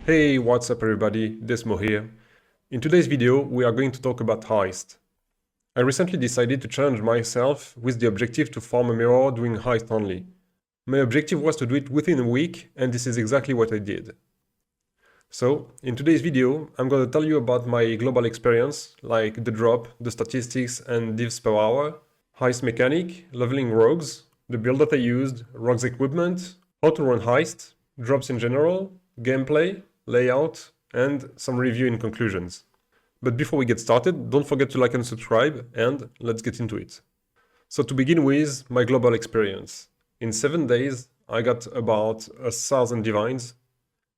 Hey, what's up everybody, Desmo here. In today's video, we are going to talk about Heist. I recently decided to challenge myself with the objective to farm a mirror doing Heist only. My objective was to do it within a week, and this is exactly what I did. So, in today's video, I'm going to tell you about my global experience, like the drop, the statistics and divs per hour, Heist mechanic, leveling rogues, the build that I used, rogues equipment, how to run Heist, drops in general, gameplay, layout, and some review in conclusions. But before we get started, don't forget to like and subscribe, and let's get into it. So to begin with, my global experience. In 7 days, I got about 1,000 divines,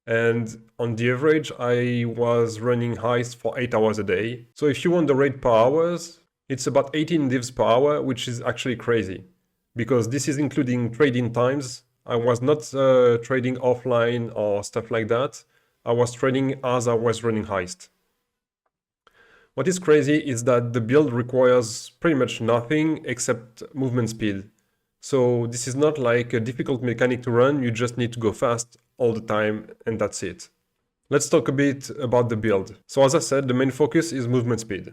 and on the average, I was running Heist for 8 hours a day. So if you want the rate per hours, it's about 18 divs per hour, which is actually crazy, because this is including trading times. I was not trading offline or stuff like that. I was trading as I was running Heist. What is crazy is that the build requires pretty much nothing except movement speed. So this is not like a difficult mechanic to run, you just need to go fast all the time and that's it. Let's talk a bit about the build. So as I said, the main focus is movement speed.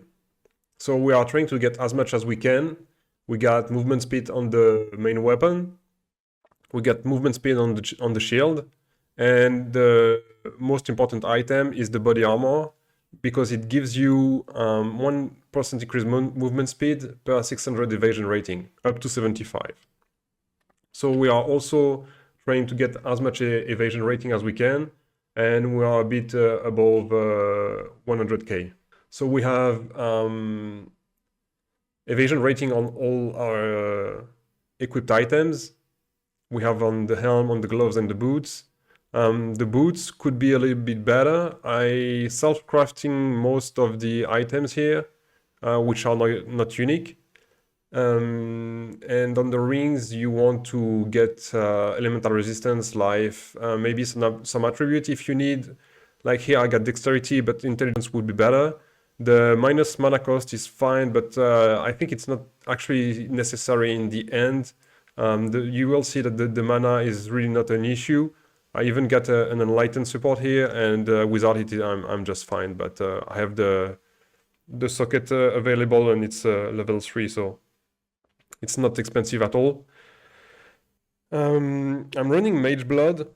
So we are trying to get as much as we can. We got movement speed on the main weapon. We got movement speed on the shield. And the most important item is the body armor, because it gives you 1% increased movement speed per 600 evasion rating, up to 75. So we are also trying to get as much evasion rating as we can, and we are a bit above 100k. So we have evasion rating on all our equipped items. We have on the helm, on the gloves and the boots. The boots could be a little bit better. I self-crafting most of the items here, which are not unique. And on the rings, you want to get elemental resistance, life, maybe some attribute if you need. Like here I got dexterity, but intelligence would be better. The minus mana cost is fine, but I think it's not actually necessary in the end. You will see that the mana is really not an issue. I even got an enlightened support here, and without it, I'm just fine. But I have the socket available, and it's level 3, so it's not expensive at all. I'm running mageblood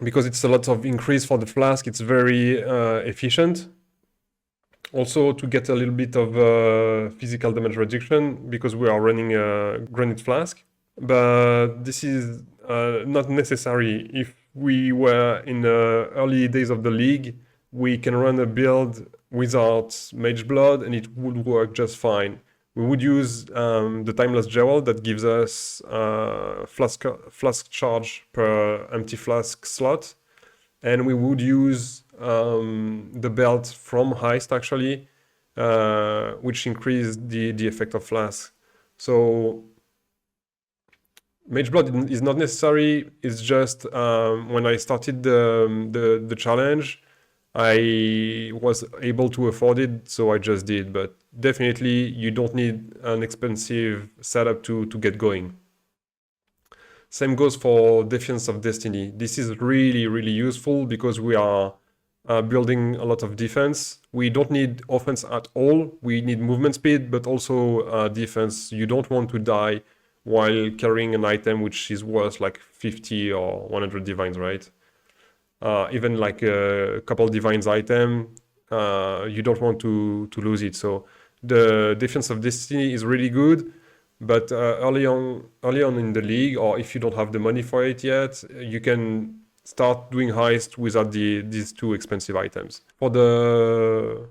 because it's a lot of increase for the flask. It's very efficient. Also to get a little bit of physical damage reduction, because we are running a granite flask. But this is not necessary. If we were in the early days of the league, we can run a build without mageblood and it would work just fine. We would use the timeless jewel that gives us flask charge per empty flask slot, and we would use the belt from Heist actually, which increased the effect of flask. So mageblood is not necessary. It's just when I started the challenge, I was able to afford it, so I just did. But definitely, you don't need an expensive setup to get going. Same goes for Defense of Destiny. This is really, really useful because we are building a lot of defense. We don't need offense at all. We need movement speed, but also defense. You don't want to die while carrying an item which is worth like 50 or 100 divines, right? Even like a couple divines item, you don't want to lose it. So the Defense of Destiny is really good, but early on in the league, or if you don't have the money for it yet, you can start doing Heist without these two expensive items. For the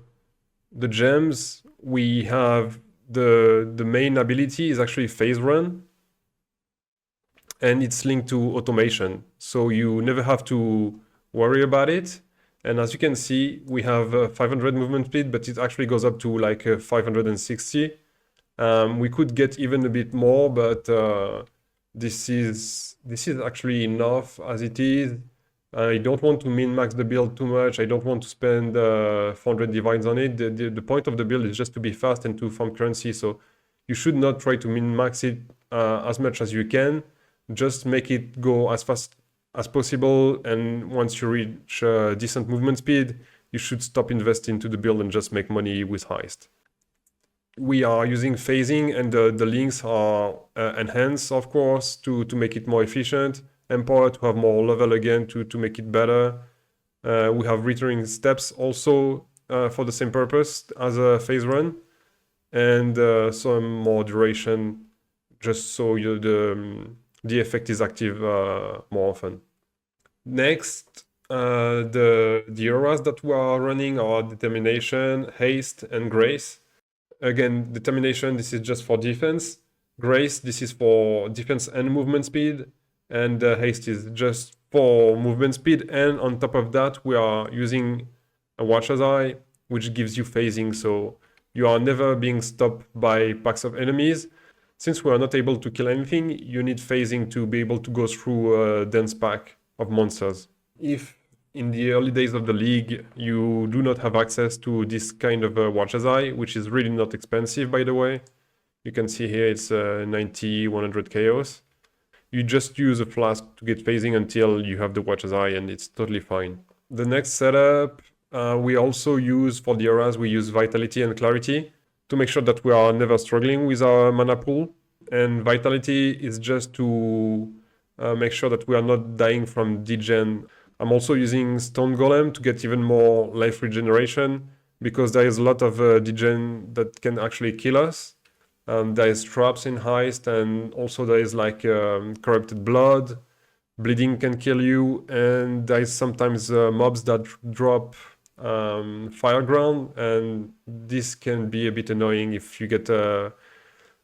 gems, we have the main ability is actually phase run, and it's linked to automation, so you never have to worry about it. And as you can see, we have 500 movement speed, but it actually goes up to like 560. We could get even a bit more, but this is actually enough as it is. I don't want to min-max the build too much. I don't want to spend 400 divines on it. The point of the build is just to be fast and to farm currency, so you should not try to min-max it as much as you can. Just make it go as fast as possible, and once you reach decent movement speed, you should stop investing to the build and just make money with Heist. We are using phasing, and the links are enhanced, of course, to make it more efficient. Empower to have more level again to make it better. We have returning steps also for the same purpose as a phase run, and some more duration, just so the effect is active more often. Next, the auras that we are running are Determination, Haste, and Grace. Again, Determination, this is just for defense. Grace, this is for defense and movement speed. And Haste is just for movement speed. And on top of that, we are using a Watcher's Eye, which gives you phasing. So you are never being stopped by packs of enemies. Since we are not able to kill anything, you need phasing to be able to go through a dense pack of monsters. If in the early days of the league you do not have access to this kind of Watcher's Eye, which is really not expensive, by the way, you can see here it's 90, 100 chaos. You just use a flask to get phasing until you have the Watcher's Eye, and it's totally fine. The next setup we also use for the auras, we use Vitality and Clarity to make sure that we are never struggling with our mana pool. And Vitality is just to make sure that we are not dying from degen. I'm also using Stone Golem to get even more life regeneration, because there is a lot of degen that can actually kill us. There is traps in Heist, and also there is like corrupted blood. Bleeding can kill you, and there is sometimes mobs that drop fireground, and this can be a bit annoying if you get a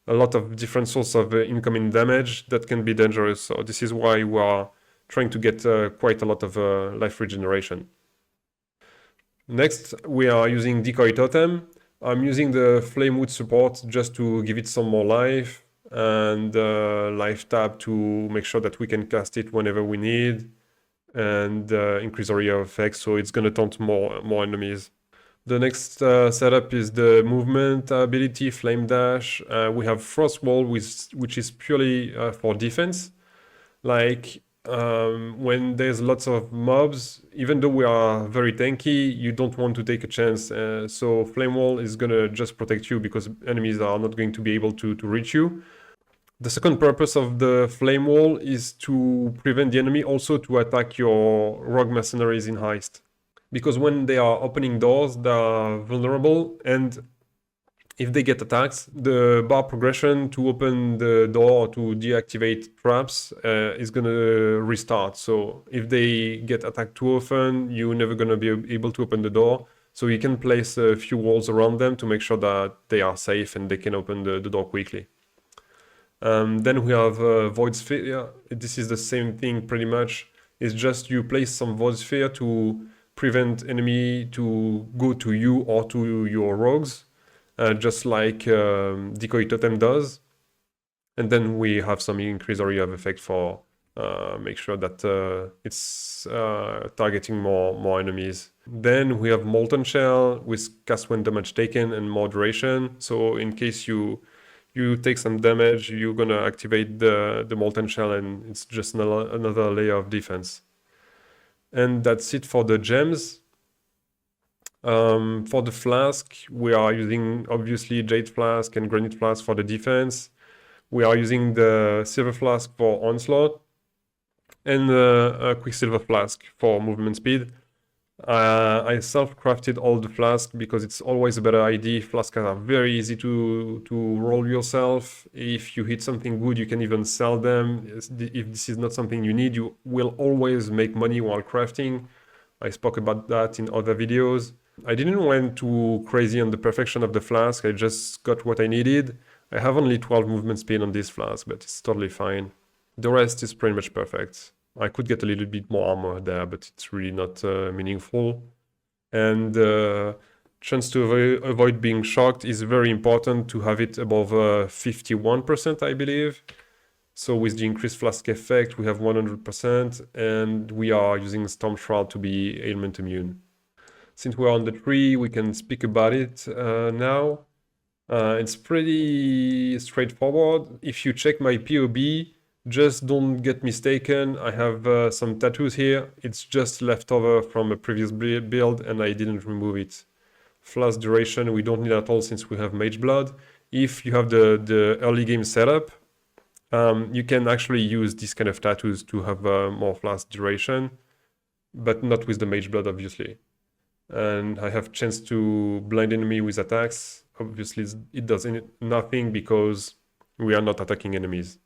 lot of different sources of incoming damage. That can be dangerous. So this is why we are trying to get quite a lot of life regeneration. Next, we are using Decoy Totem. I'm using the Flamewood support just to give it some more life, and life tab to make sure that we can cast it whenever we need, and increase area of effect, so it's gonna taunt more enemies. The next setup is the movement ability, Flame Dash. We have Frost Wall, which is purely for defense. Like when there's lots of mobs, even though we are very tanky, you don't want to take a chance. So Flame Wall is gonna just protect you, because enemies are not going to be able to reach you. The second purpose of the Flame Wall is to prevent the enemy also to attack your rogue mercenaries in Heist. Because when they are opening doors, they are vulnerable, and if they get attacked, the bar progression to open the door or to deactivate traps is gonna restart. So if they get attacked too often, you're never gonna be able to open the door. So you can place a few walls around them to make sure that they are safe and they can open the door quickly. Then we have Void Sphere. This is the same thing pretty much. It's just you place some Void Sphere to prevent enemy to go to you or to your rogues, just like Decoy Totem does. And then we have some increased area of effect for make sure that it's targeting more enemies. Then we have Molten Shell with cast when damage taken and more duration. So in case you take some damage, you're gonna activate the Molten Shell, and it's just another layer of defense. And that's it for the gems. For the flask, we are using obviously Jade Flask and Granite Flask for the defense. We are using the Silver Flask for Onslaught, and a Quicksilver Flask for movement speed. I self-crafted all the flasks because it's always a better idea. Flasks are very easy to roll yourself. If you hit something good, you can even sell them. If this is not something you need, you will always make money while crafting. I spoke about that in other videos. I didn't went too crazy on the perfection of the flask. I just got what I needed. I have only 12 movement speed on this flask, but it's totally fine. The rest is pretty much perfect. I could get a little bit more armor there, but it's really not meaningful. And chance to avoid being shocked is very important to have it above 51%, I believe. So with the increased flask effect, we have 100%, and we are using Storm Shroud to be ailment immune. Since we're on the tree, we can speak about it now. It's pretty straightforward. If you check my PoB, Just don't get mistaken, I have some tattoos here. It's just leftover from a previous build and I didn't remove it. Flask duration we don't need at all since we have mageblood. If you have the early game setup, you can actually use these kind of tattoos to have more flask duration, but not with the mageblood obviously. And I have chance to blind enemy with attacks. Obviously it does nothing because we are not attacking enemies.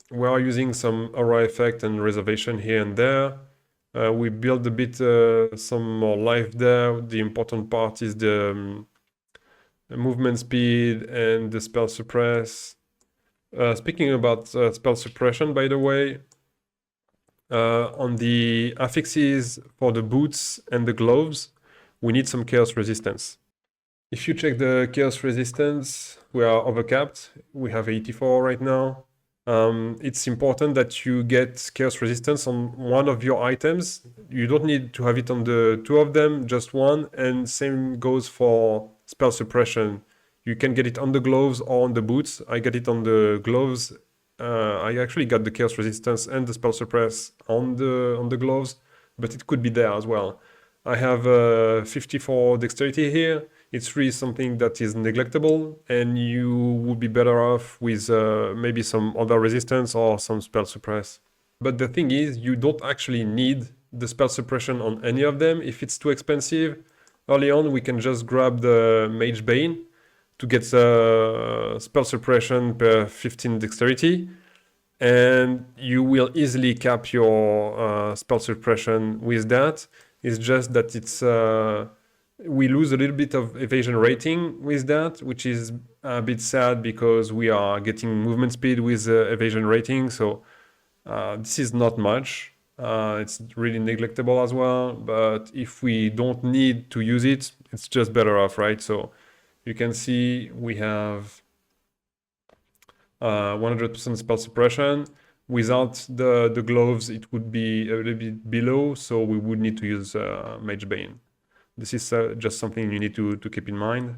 We are using some aura effect and reservation here and there. We build a bit some more life there. The important part is the movement speed and the spell suppress. Speaking about spell suppression, by the way, on the affixes for the boots and the gloves, we need some chaos resistance. If you check the chaos resistance, we are overcapped. We have 84 right now. It's important that you get chaos resistance on one of your items. You don't need to have it on the two of them, just one. And same goes for spell suppression. You can get it on the gloves or on the boots. I got it on the gloves. I actually got the chaos resistance and the spell suppress on the gloves, but it could be there as well. I have 54 dexterity here. It's really something that is neglectable, and you would be better off with maybe some other resistance or some spell suppress. But the thing is, you don't actually need the spell suppression on any of them if it's too expensive. Early on, we can just grab the Mage Bane to get spell suppression per 15 dexterity, and you will easily cap your spell suppression with that. It's just that it's we lose a little bit of evasion rating with that, which is a bit sad because we are getting movement speed with evasion rating, so this is not much. It's really neglectable as well, but if we don't need to use it, it's just better off, right? So you can see we have 100% spell suppression. Without the gloves, it would be a little bit below, so we would need to use Mage Bane. This is just something you need to keep in mind.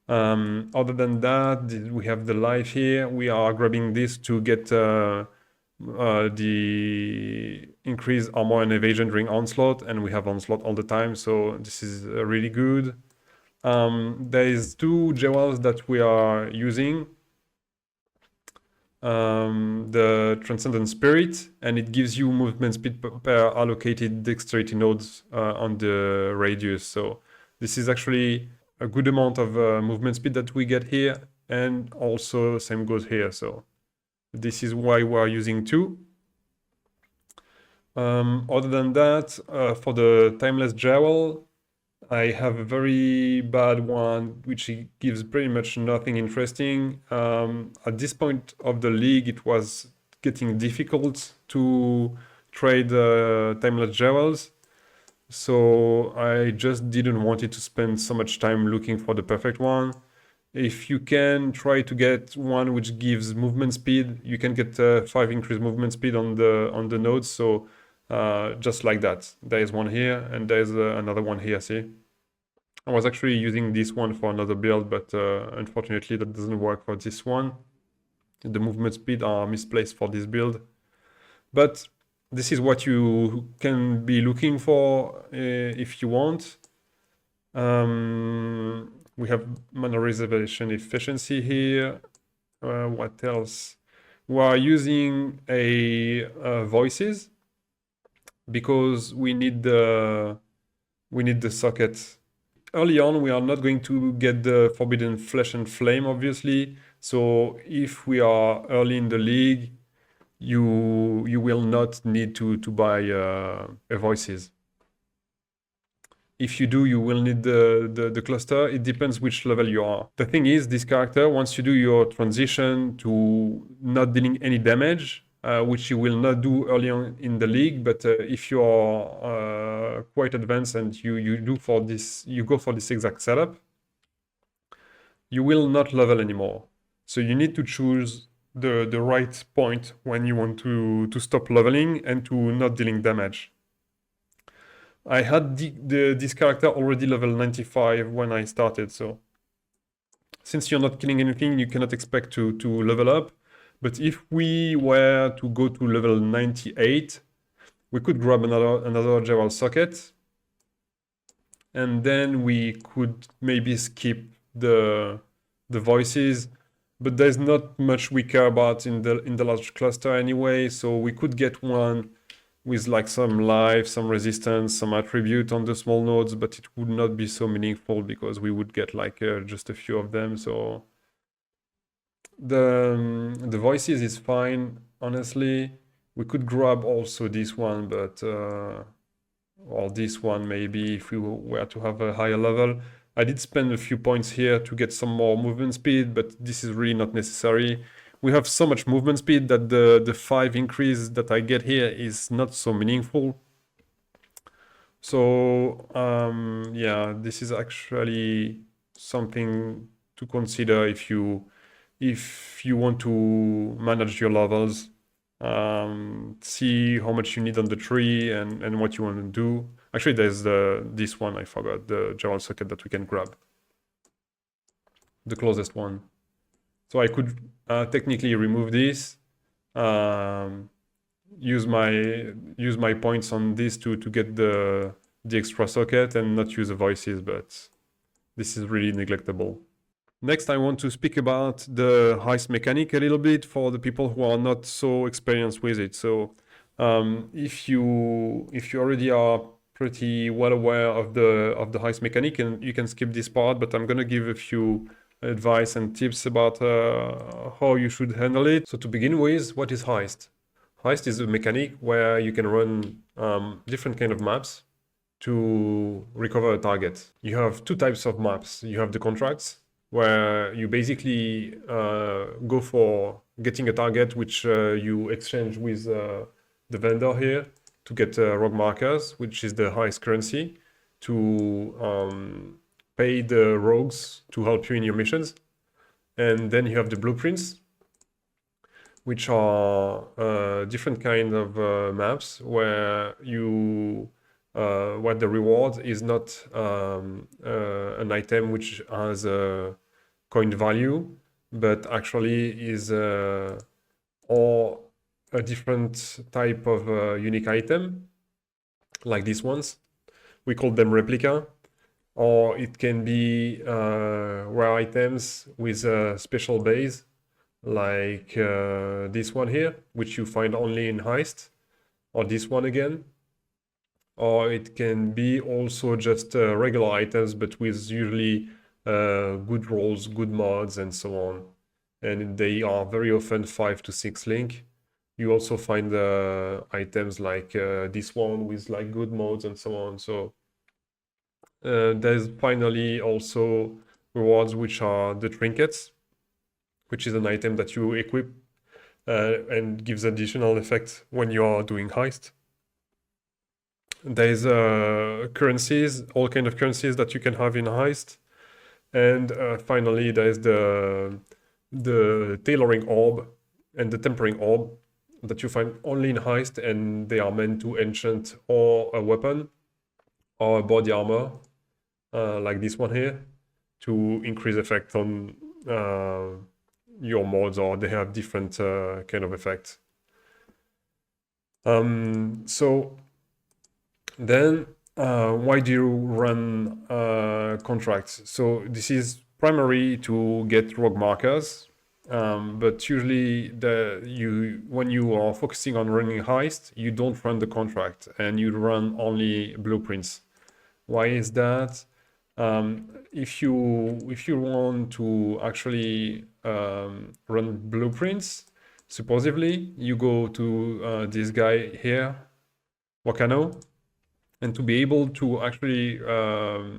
Other than that, we have the life here. We are grabbing this to get the increased armor and evasion during onslaught, and we have onslaught all the time, so this is really good. There is two jewels that we are using. The Transcendent Spirit, and it gives you movement speed per allocated dexterity nodes on the radius. So this is actually a good amount of movement speed that we get here, and also same goes here. So this is why we are using two. Other than that, for the Timeless Jewel, I have a very bad one, which gives pretty much nothing interesting. At this point of the league, it was getting difficult to trade Timeless Jewels. So I just didn't want it to spend so much time looking for the perfect one. If you can try to get one which gives movement speed, you can get 5 increased movement speed on the nodes. So just like that. There is one here, and there's another one here, see? I was actually using this one for another build, but unfortunately that doesn't work for this one. The movement speed are misplaced for this build. But this is what you can be looking for if you want. We have mana reservation efficiency here. What else? We are using voices because we need the socket. Early on, we are not going to get the Forbidden Flesh and Flame, obviously. So if we are early in the league, you will not need to buy voices. If you do, you will need the cluster. It depends which level you are. The thing is, this character, once you do your transition to not dealing any damage, which you will not do early on in the league, but if you are quite advanced and you go for this exact setup, you will not level anymore. So you need to choose the right point when you want to stop leveling and to not dealing damage. I had this character already level 95 when I started, so since you're not killing anything, you cannot expect to level up. But if we were to go to level 98, we could grab another general socket, and then we could maybe skip the voices, but there's not much we care about in the large cluster anyway, so we could get one with like some life, some resistance, some attribute on the small nodes, but it would not be so meaningful because we would get like just a few of them. So the voices is fine, honestly. We could grab also this one, but or this one maybe if we were to have a higher level. I did spend a few points here to get some more movement speed, but this is really not necessary. We have so much movement speed that the 5 increase that I get here is not so meaningful. So yeah, this is actually something to consider if you want to manage your levels. See how much you need on the tree and what you want to do. Actually, there's this one, I forgot, the general socket that we can grab. The closest one. So I could technically remove this, use my points on this to get the extra socket and not use the voices, but this is really neglectable. Next, I want to speak about the heist mechanic a little bit for the people who are not so experienced with it. So if you already are pretty well aware of the heist mechanic, and you can skip this part, but I'm gonna give a few advice and tips about how you should handle it. So to begin with, what is heist? Heist is a mechanic where you can run different kind of maps to recover a target. You have two types of maps. You have the contracts, where you basically go for getting a target which you exchange with the vendor here to get rogue markers, which is the highest currency, to pay the rogues to help you in your missions. And then you have the blueprints, which are different kind of maps where you what the reward is not an item which has a coin value, but actually is or a different type of unique item, like these ones. We call them replica, or it can be rare items with a special base, like this one here, which you find only in Heist, or this one again. Or it can be also just regular items, but with usually good rolls, good mods, and so on. And they are very often 5 to 6 link. You also find items like this one with like good mods and so on. So there's finally also rewards, which are the trinkets, which is an item that you equip and gives additional effect when you are doing heist. There's currencies, all kind of currencies that you can have in Heist. And finally, there's the tailoring orb and the tempering orb that you find only in Heist, and they are meant to enchant or a weapon or a body armor, like this one here, to increase effect on your mods, or they have different kind of effects. So then, why do you run contracts? So this is primary to get rogue markers, but usually when you are focusing on running heist, you don't run the contract and you run only blueprints. Why is that? If you want to actually run blueprints, supposedly you go to this guy here, Wakano. And to be able to actually run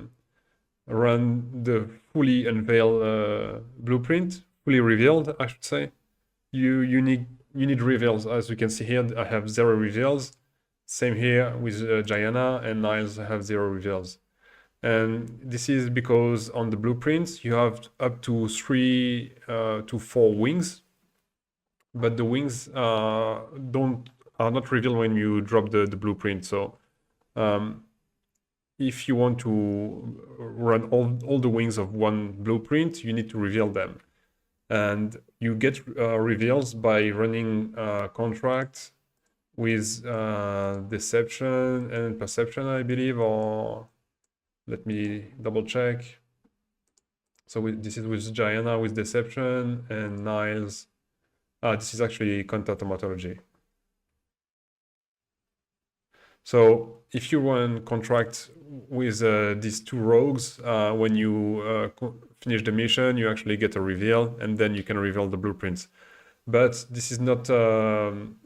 the fully unveiled blueprint, fully revealed, I should say, you need reveals. As you can see here, I have 0 reveals. Same here with Jayana and Niles have 0 reveals. And this is because on the blueprints you have up to 3 to 4 wings, but the wings are not revealed when you drop the blueprint. So if you want to run all the wings of one blueprint, you need to reveal them. And you get reveals by running contracts with deception and perception, I believe, or let me double check. So this is with Gianna with deception, and Niles. This is actually counter-automatology. So if you run contract with these two rogues, when you finish the mission, you actually get a reveal, and then you can reveal the blueprints. But this is not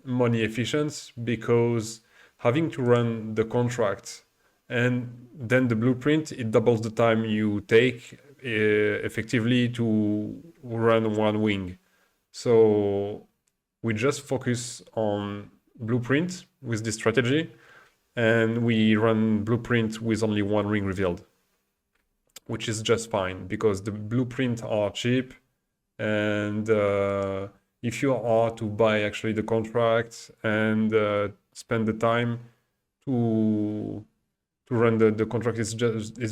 money efficient, because having to run the contract and then the blueprint, it doubles the time you take effectively to run one wing. So we just focus on blueprint with this strategy, and we run blueprint with only one ring revealed, which is just fine because the blueprints are cheap, and if you are to buy actually the contract and spend the time to run the contract, it's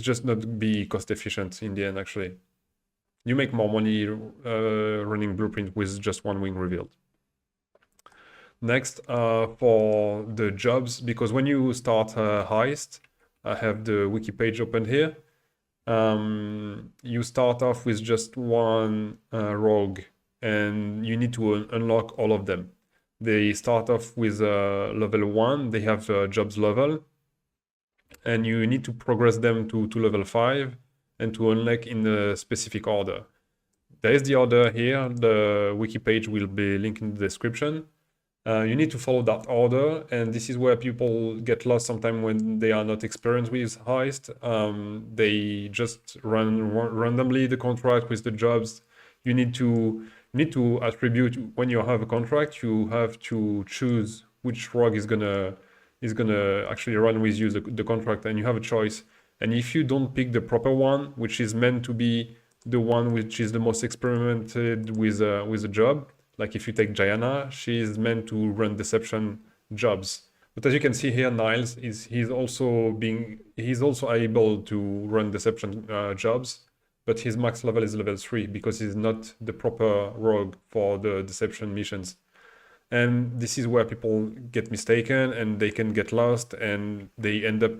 just not be cost efficient in the end. Actually, you make more money running blueprint with just one wing revealed. Next, for the jobs, because when you start Heist, I have the wiki page open here. You start off with just one rogue, and you need to unlock all of them. They start off with level 1, they have jobs level, and you need to progress them to level 5 and to unlock in a specific order. There is the order here, the wiki page will be linked in the description. You need to follow that order, and this is where people get lost sometimes when they are not experienced with Heist. They just run randomly the contract with the jobs. You need to attribute, when you have a contract, you have to choose which rogue is gonna actually run with you the contract, and you have a choice. And if you don't pick the proper one, which is meant to be the one which is the most experimented with a job, like if you take Gianna, she is meant to run deception jobs. But as you can see here, Niles he's also able to run deception jobs, but his max level is level 3 because he's not the proper rogue for the deception missions. And this is where people get mistaken, and they can get lost, and they end up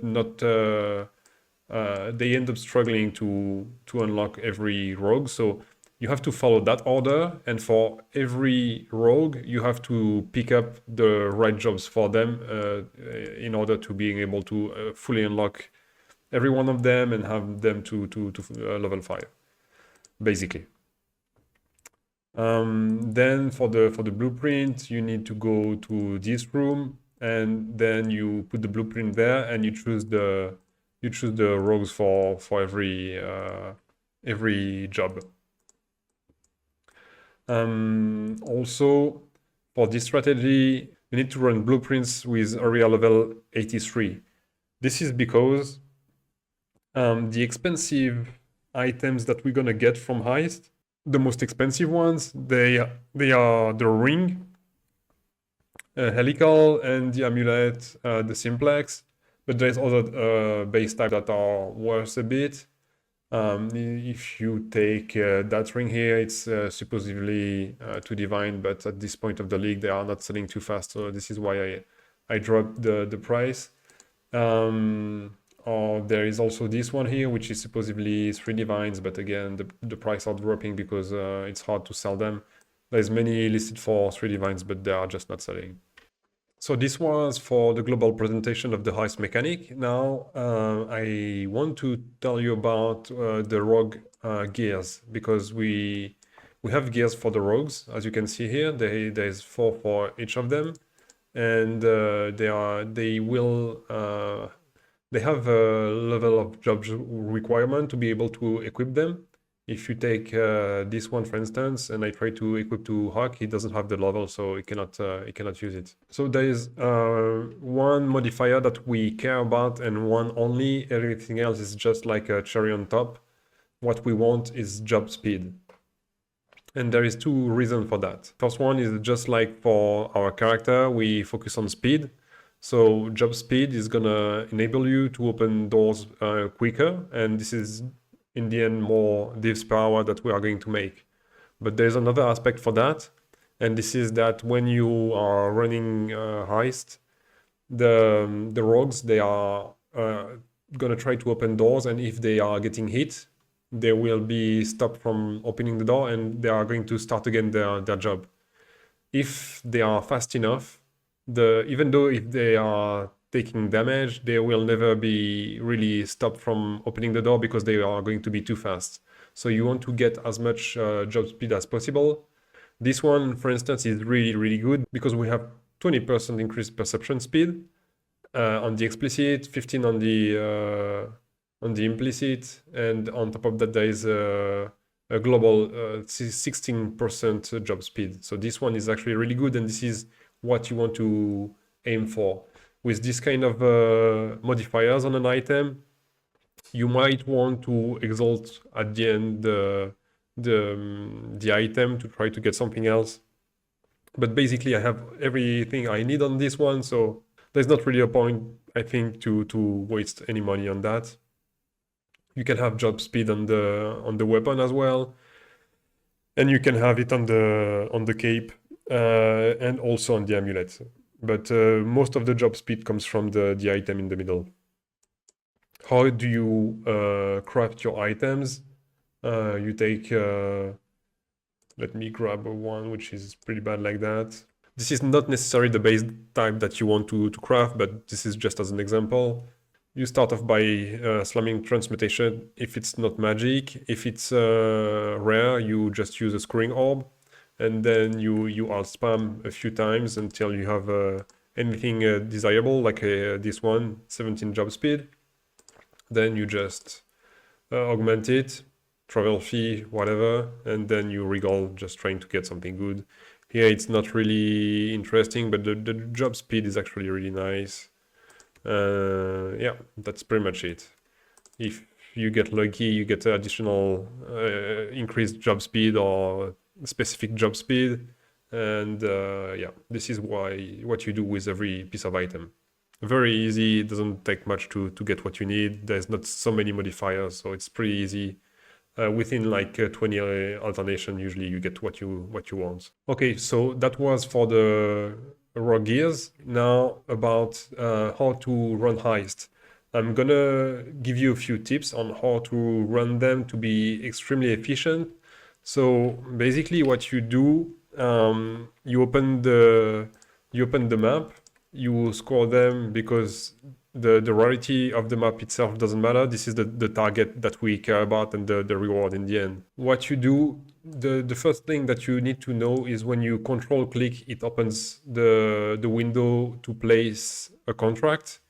struggling to unlock every rogue. So you have to follow that order, and for every rogue, you have to pick up the right jobs for them in order to being able to fully unlock every one of them and have them to level 5, basically. Then for the blueprint, you need to go to this room, and then you put the blueprint there, and you choose the rogues for every job. Also, for this strategy, you need to run blueprints with area level 83. This is because the expensive items that we're gonna get from Heist, the most expensive ones, they are the ring, helical, and the amulet, the simplex. But there's other base types that are worth a bit. If you take that ring here, it's supposedly too divine, but at this point of the league, they are not selling too fast. So this is why I dropped the price. Or there is also this one here, which is supposedly 3 divines, but again, the price are dropping because it's hard to sell them. There's many listed for 3 divines, but they are just not selling. So this was for the global presentation of the Heist mechanic. Now I want to tell you about the rogue gears, because we have gears for the rogues. As you can see here, there's 4 for each of them, and they have a level of job requirement to be able to equip them. If you take this one, for instance, and I try to equip to Hawk, he doesn't have the level, so he cannot use it. So there is one modifier that we care about, and one only. Everything else is just like a cherry on top. What we want is job speed. And there is 2 reasons for that. First one is just like for our character, we focus on speed. So job speed is gonna enable you to open doors quicker, and this is in the end more divs per hour that we are going to make. But there's another aspect for that, and this is that when you are running Heist, the rogues, they are gonna try to open doors, and if they are getting hit, they will be stopped from opening the door, and they are going to start again their job. If they are fast enough, even though if they are taking damage, they will never be really stopped from opening the door because they are going to be too fast. So you want to get as much job speed as possible. This one, for instance, is really good because we have 20% increased perception speed on the explicit, 15 on the implicit, and on top of that there is a global 16% job speed. So this one is actually really good, and this is what you want to aim for. With this kind of modifiers on an item, you might want to exalt at the end the item to try to get something else. But basically I have everything I need on this one, so there's not really a point, I think, to waste any money on that. You can have job speed on the weapon as well, and you can have it on the cape and also on the amulet. But most of the job speed comes from the item in the middle. How do you craft your items? You take, let me grab one which is pretty bad like that. This is not necessarily the base type that you want to craft, but this is just as an example. You start off by slamming transmutation if it's not magic. If it's rare, you just use a screwing orb, and then you alt spam a few times until you have anything desirable, like this one, 17 job speed. Then you just augment it, travel fee, whatever, and then you reroll, just trying to get something good. Here it's not really interesting, but the job speed is actually really nice. Yeah, that's pretty much it. If you get lucky, you get additional increased job speed or specific job speed, and yeah, this is what you do with every piece of item. Very easy, it doesn't take much to get what you need. There's not so many modifiers, so it's pretty easy. Within like 20 alternation, usually you get what you want. Okay, so that was for the raw gears. Now about how to run Heist. I'm gonna give you a few tips on how to run them to be extremely efficient. So basically what you do, you open the map, you score them because the rarity of the map itself doesn't matter. This is the target that we care about and the reward in the end. What you do, the first thing that you need to know is when you control click, it opens the window to place a contract.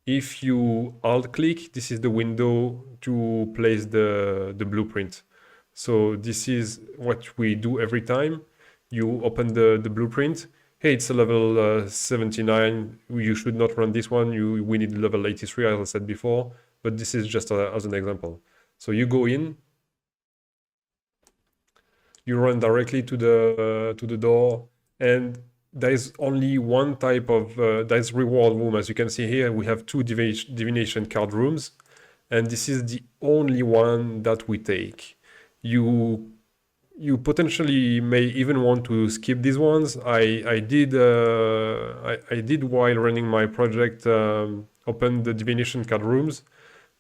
If you alt click, this is the window to place the blueprint. So this is what we do every time. You open the blueprint. Hey, it's a level 79. You should not run this one. We need level 83, as I said before. But this is just as an example. So you go in. You run directly to the door, and there is only one type of there's reward room. As you can see here, we have two divination card rooms, and this is the only one that we take. You potentially may even want to skip these ones. I did while running my project open the divination card rooms.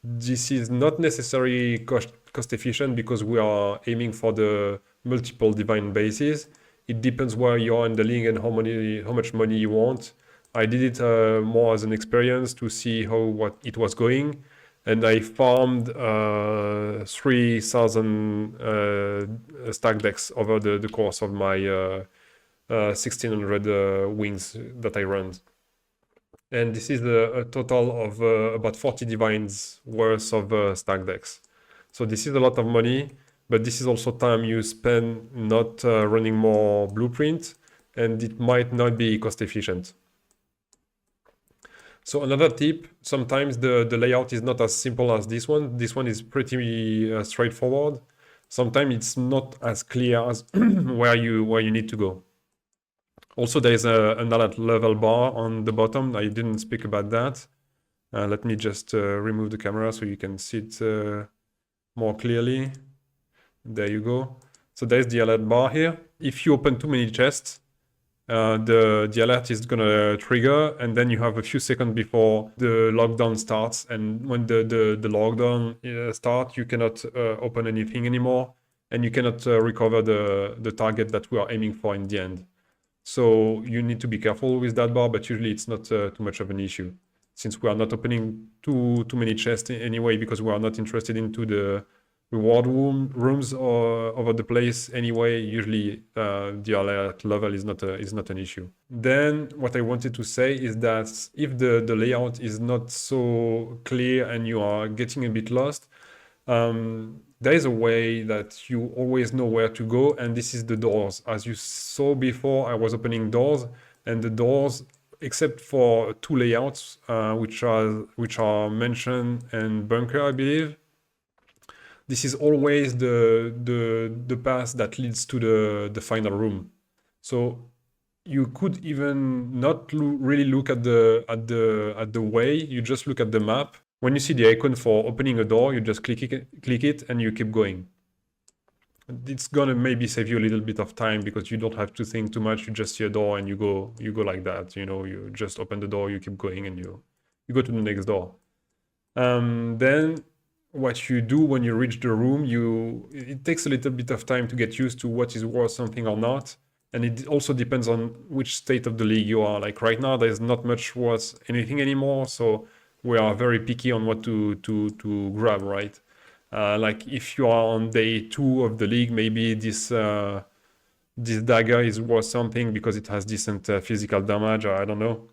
This is not necessarily cost efficient because we are aiming for the multiple divine bases. It depends where you are in the league and how much money you want. I did it more as an experience to see what it was going, and I farmed 3,000 stack decks over the course of my 1600 wings that I ran. And this is a total of about 40 divines worth of stack decks. So this is a lot of money, but this is also time you spend not running more blueprint, and it might not be cost efficient. So another tip, sometimes the layout is not as simple as this one. This one is pretty straightforward. Sometimes it's not as clear as where you need to go. Also, there is an alert level bar on the bottom. I didn't speak about that. Let me just remove the camera so you can see it more clearly. There you go. So there's the alert bar here. If you open too many chests, the alert is gonna trigger, and then you have a few seconds before the lockdown starts. And when the lockdown starts, you cannot open anything anymore, and you cannot recover the target that we are aiming for in the end. So you need to be careful with that bar, but usually it's not too much of an issue, since we are not opening too many chests anyway, because we are not interested into the reward rooms or over the place anyway. Usually the alert level is not an issue. Then what I wanted to say is that if the layout is not so clear and you are getting a bit lost, there is a way that you always know where to go, and this is the doors. As you saw before, I was opening doors, and the doors, except for two layouts, which are mansion and bunker, I believe, this is always the path that leads to the final room. So you could even not really look at the way. You just look at the map. When you see the icon for opening a door, you just click it and you keep going. It's gonna maybe save you a little bit of time because you don't have to think too much. You just see a door and you go like that. You know, you just open the door, you keep going, and you go to the next door. Then what you do when you reach the room, it takes a little bit of time to get used to what is worth something or not. And it also depends on which state of the league you are. Like right now, there's not much worth anything anymore, so we are very picky on what to grab, right? Like if you are on day 2 of the league, maybe this dagger is worth something because it has decent physical damage, or I don't know.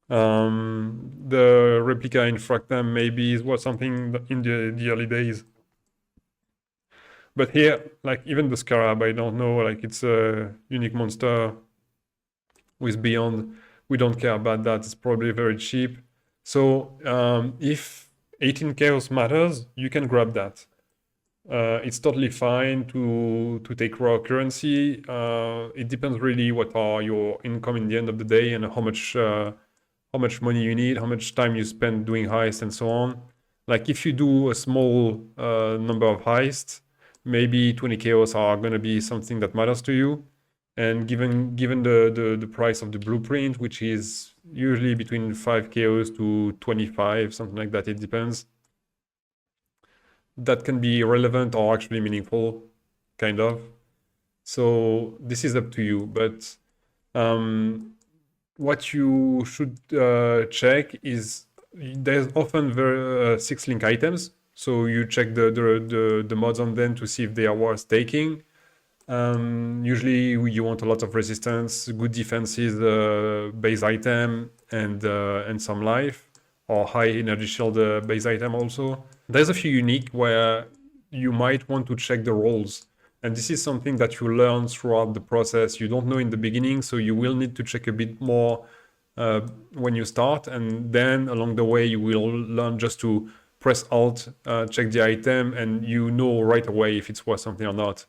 The replica in Fractam maybe is worth something in the early days. But here, like even the Scarab, I don't know, like it's a unique monster with Beyond. We don't care about that, it's probably very cheap. So if 18 chaos matters, you can grab that. It's totally fine to take raw currency. It depends really what are your income in the end of the day and how much money you need, how much time you spend doing heists and so on. Like if you do a small number of heists, maybe 20 chaos are gonna be something that matters to you. And given the price of the blueprint, which is usually between 5 chaos to 25, something like that, it depends. That can be relevant or actually meaningful, kind of. So this is up to you, but what you should check is there's often 6 link items. So you check the mods on them to see if they are worth taking. Usually you want a lot of resistance, good defenses, base item, and some life, or high energy shield base item also. There's a few unique where you might want to check the rolls, and this is something that you learn throughout the process. You don't know in the beginning, so you will need to check a bit more when you start, and then along the way you will learn just to press Alt, check the item, and you know right away if it's worth something or not.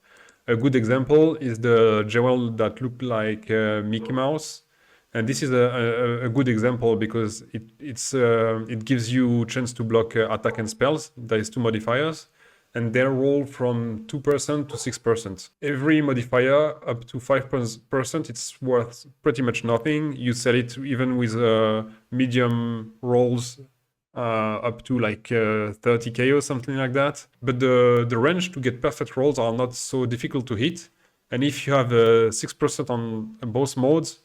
A good example is the jewel that looked like Mickey Mouse. And this is a good example because it gives you a chance to block attack and spells. There is 2 modifiers, and they roll from 2% to 6%. Every modifier up to 5%, it's worth pretty much nothing. You sell it even with medium rolls up to like 30k or something like that. But the range to get perfect rolls are not so difficult to hit. And if you have 6% on both modes,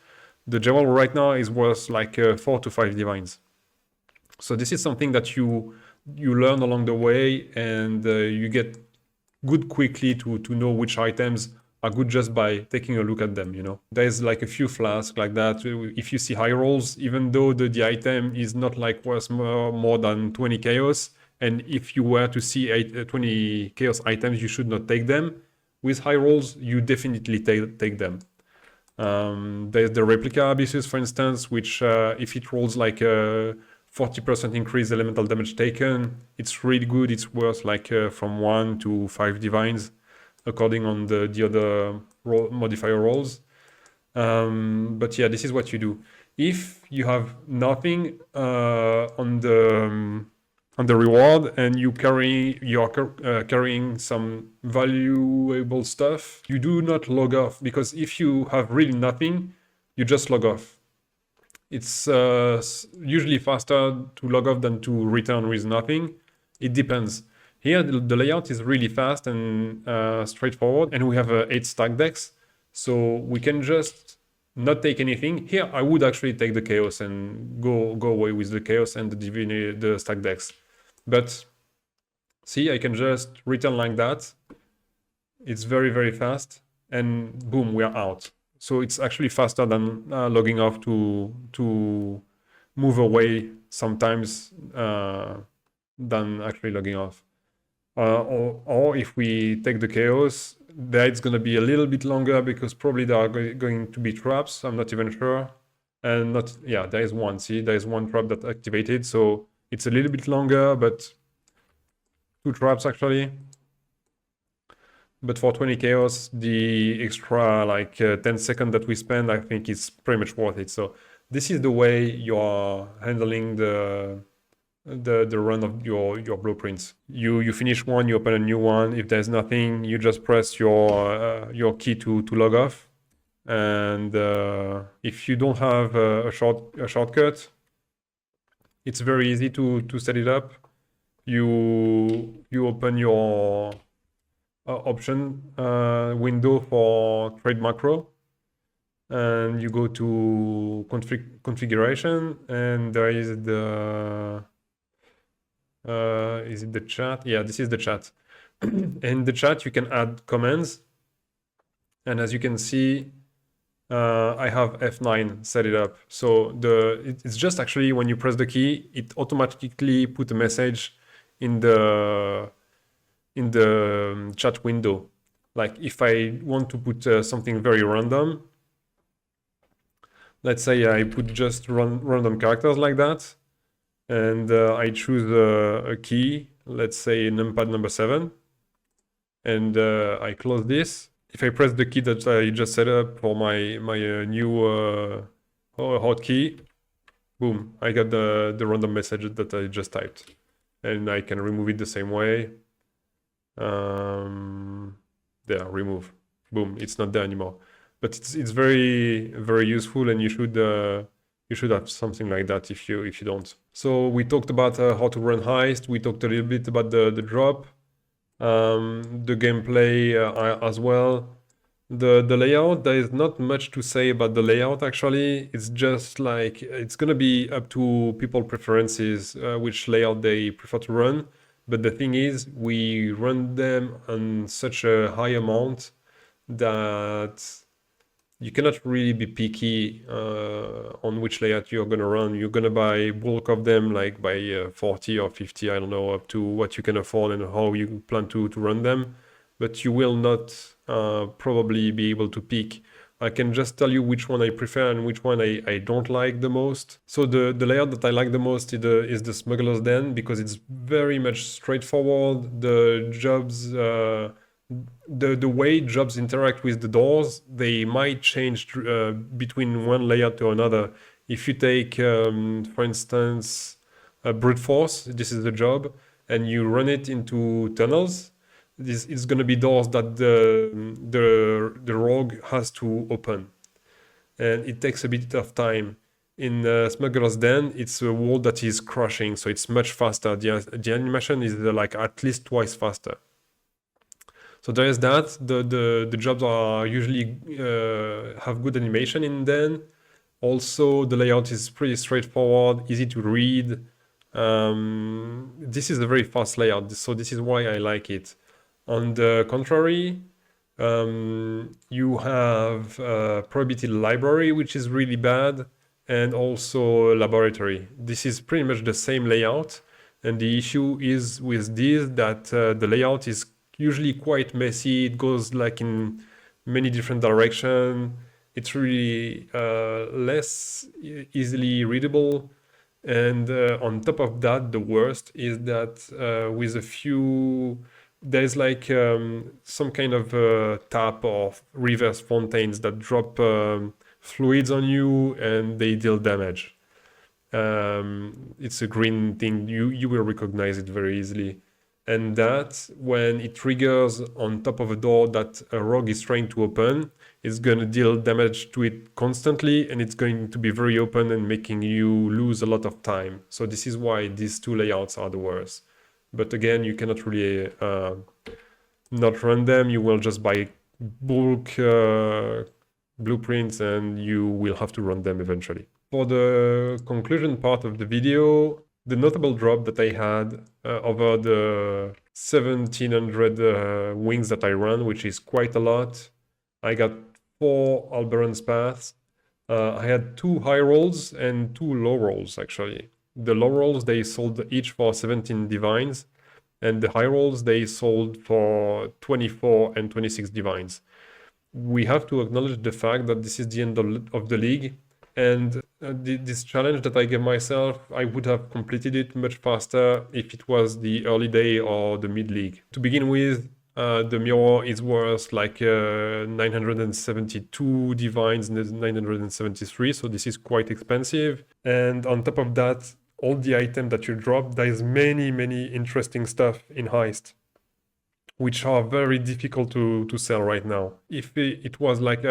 the jewel right now is worth like 4 to 5 divines. So this is something that you learn along the way, and you get good quickly to know which items are good just by taking a look at them, you know. There's like a few flasks like that. If you see high rolls, even though the item is not like worth more than 20 chaos, and if you were to see 20 chaos items, you should not take them. With high rolls, you definitely take them. There's the replica abysses, for instance, which if it rolls like a 40% increase elemental damage taken, it's really good. It's worth like from 1 to 5 divines, according on the other modifier rolls. But yeah, this is what you do. If you have nothing on on the reward, and you are carrying some valuable stuff, you do not log off, because if you have really nothing, you just log off. It's usually faster to log off than to return with nothing. It depends. Here the layout is really fast and straightforward, and we have 8 stack decks, so we can just not take anything. Here I would actually take the chaos and go away with the chaos and the stack decks. But see, I can just return like that. It's very, very fast, and boom, we are out. So it's actually faster than logging off to move away sometimes than actually logging off. Or if we take the chaos, there it's going to be a little bit longer, because probably there are going to be traps. I'm not even sure. And there is one. See, there is one trap that activated, so it's a little bit longer, but 2 traps actually. But for 20 chaos, the extra like 10 seconds that we spend, I think is pretty much worth it. So this is the way you are handling the run of your blueprints. You finish one, you open a new one. If there's nothing, you just press your key to log off. And if you don't have a shortcut, it's very easy to set it up. You open your option window for trade macro, and you go to configuration, and there is the is it the chat? Yeah, this is the chat. In the chat you can add commands, and as you can see, I have F9 set it up. So it's just actually when you press the key, it automatically put a message in the chat window. Like if I want to put something very random, let's say I put just random characters like that, and I choose a key, let's say numpad number 7, and I close this. If I press the key that I just set up for my new hotkey, boom, I got the random message that I just typed, and I can remove it the same way. There, remove, boom, it's not there anymore. But it's very, very useful, and you should have something like that if you don't. So we talked about how to run Heist. We talked a little bit about the drop, the gameplay as well. The layout, there is not much to say about the layout actually. It's just like, it's gonna be up to people preferences which layout they prefer to run. But the thing is, we run them on such a high amount that you cannot really be picky on which layout you're going to run. You're going to buy bulk of them, like by 40 or 50, I don't know, up to what you can afford and how you plan to run them. But you will not probably be able to pick. I can just tell you which one I prefer and which one I don't like the most. So the layout that I like the most is the Smuggler's Den, because it's very much straightforward. The jobs, the way jobs interact with the doors, they might change between one layout to another. If you take, for instance, a brute force, this is the job, and you run it into tunnels, this is going to be doors that the rogue has to open, and it takes a bit of time. In Smuggler's Den, it's a wall that is crushing, so it's much faster. The animation is like at least twice faster. So there is that. The jobs are usually have good animation in Den. Also, the layout is pretty straightforward, easy to read. This is a very fast layout, so this is why I like it. On the contrary, you have probability library, which is really bad, and also laboratory. This is pretty much the same layout, and the issue is with this that the layout is usually quite messy. It goes like in many different directions. It's really less easily readable. And on top of that, the worst is that with a few, there's like some kind of tap or reverse fountains that drop fluids on you and they deal damage. It's a green thing. You will recognize it very easily. And that, when it triggers on top of a door that a rogue is trying to open, it's going to deal damage to it constantly, and it's going to be very open and making you lose a lot of time. So this is why these two layouts are the worst. But again, you cannot really not run them. You will just buy bulk blueprints, and you will have to run them eventually. For the conclusion part of the video, the notable drop that I had over the 1700 wings that I run, which is quite a lot. I got 4 Alberon's paths. I had 2 high rolls and 2 low rolls, actually. The low rolls, they sold each for 17 divines, and the high rolls, they sold for 24 and 26 divines. We have to acknowledge the fact that this is the end of the league, and this challenge that I gave myself, I would have completed it much faster if it was the early day or the mid-league. To begin with, the mirror is worth like 972 divines, 973, so this is quite expensive. And on top of that, all the items that you drop, there is many interesting stuff in Heist, which are very difficult to sell right now. If it was like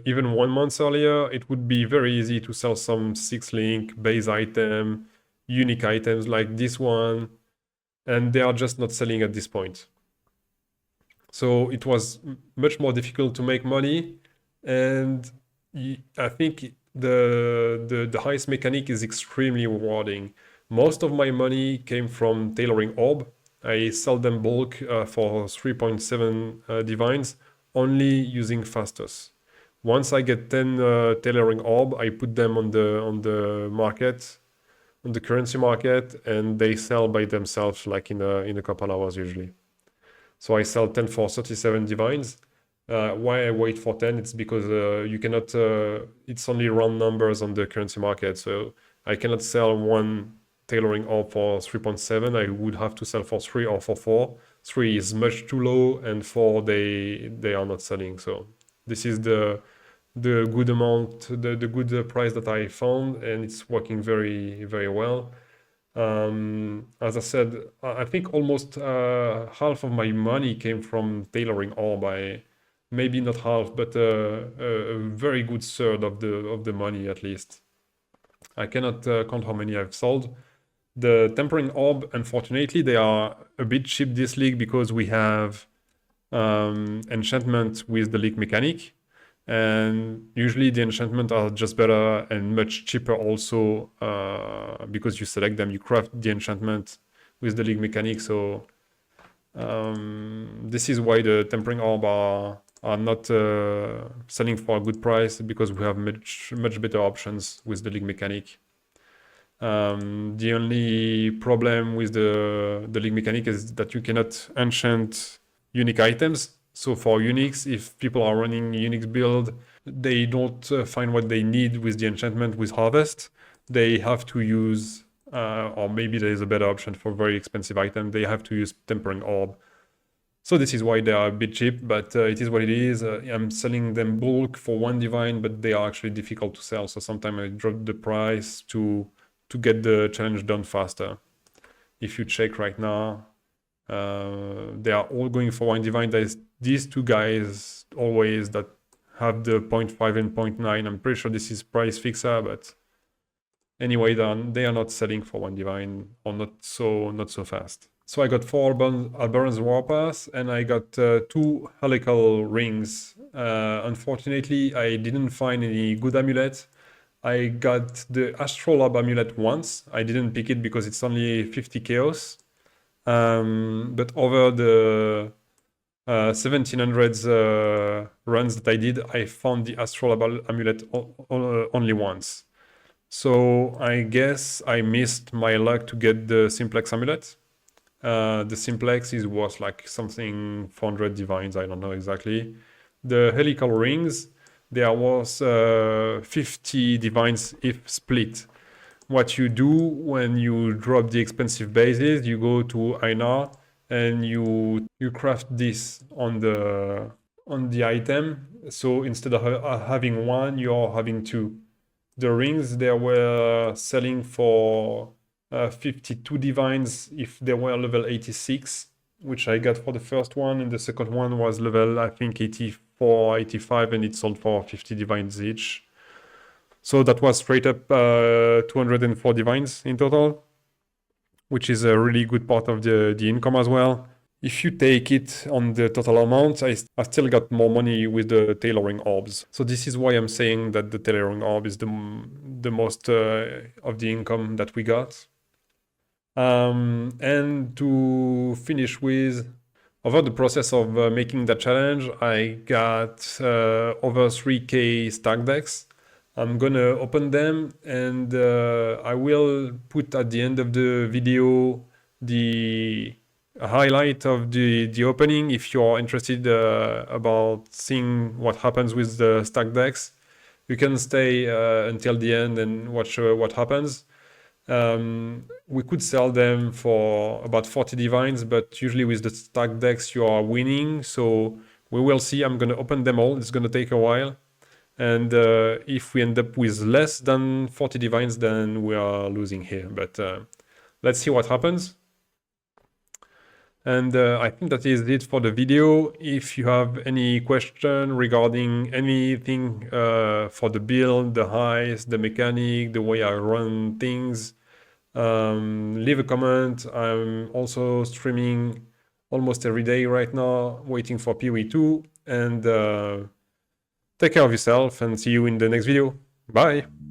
even 1 month earlier, it would be very easy to sell some 6-link base item, unique items like this one, and they are just not selling at this point. So it was much more difficult to make money, and I think the heist mechanic is extremely rewarding. Most of my money came from tailoring orb. I sell them bulk for 3.7 divines, only using Fastos. Once I get 10 tailoring orb, I put them on the market, on the currency market, and they sell by themselves like in a couple hours usually. So I sell 10 for 37 divines. Why I wait for 10? It's because you cannot. It's only round numbers on the currency market, so I cannot sell 1 tailoring orb for 3.7. I would have to sell for 3 or for 4. 3 is much too low, and 4 they are not selling. So this is the good amount, the good price that I found, and it's working very well. As I said, I think almost half of my money came from tailoring orb. Maybe not half, but a very good third of the money at least. I cannot count how many I've sold. The tempering orb, unfortunately, they are a bit cheap this league because we have enchantment with the league mechanic, and usually the enchantment are just better and much cheaper also because you select them, you craft the enchantment with the league mechanic. So this is why the tempering orb are not selling for a good price, because we have much better options with the league mechanic. The only problem with the league mechanic is that you cannot enchant unique items. So for uniques, if people are running Unix build, they don't find what they need with the enchantment with harvest. They have to use, or maybe there is a better option for very expensive item, they have to use tempering orb. So this is why they are a bit cheap, but it is what it is. I'm selling them bulk for 1 divine, but they are actually difficult to sell. So sometimes I drop the price to get the challenge done faster. If you check right now, they are all going for 1 divine. There's these 2 guys always that have the 0.5 and 0.9. I'm pretty sure this is price fixer, but anyway, they are not selling for 1 divine, or not so fast. So I got 4 Alberon's Warpath, and I got 2 helical rings. Unfortunately, I didn't find any good amulet. I got the Astral Orb amulet once. I didn't pick it because it's only 50 chaos. But over the 1700s runs that I did, I found the Astral Orb amulet only once. So I guess I missed my luck to get the Simplex amulet. The Simplex is worth like something 400 divines, I don't know exactly. The helical rings, they are worth 50 divines if split. What you do when you drop the expensive bases, you go to Einar and you craft this on the item. So instead of having 1, you're having 2. The rings, they were selling for 52 divines if they were level 86, which I got for the first one, and the second one was level, I think, 84, 85, and it sold for 50 divines each. So that was straight up 204 divines in total, which is a really good part of the income as well. If you take it on the total amount, I still got more money with the tailoring orbs. So this is why I'm saying that the tailoring orb is the most of the income that we got. And to finish with, over the process of making that challenge, I got over 3k stack decks. I'm gonna open them, and I will put at the end of the video the highlight of the opening if you're interested about seeing what happens with the stack decks. You can stay until the end and watch what happens. We could sell them for about 40 divines, but usually with the stack decks you are winning, so we will see. I'm gonna open them all. It's gonna take a while, and if we end up with less than 40 divines, then we are losing here, but let's see what happens. And I think that is it for the video. If you have any question regarding anything for the build, the heist, the mechanic, the way I run things, leave a comment. I'm also streaming almost every day right now, waiting for PoE 2, and take care of yourself, and see you in the next video. Bye!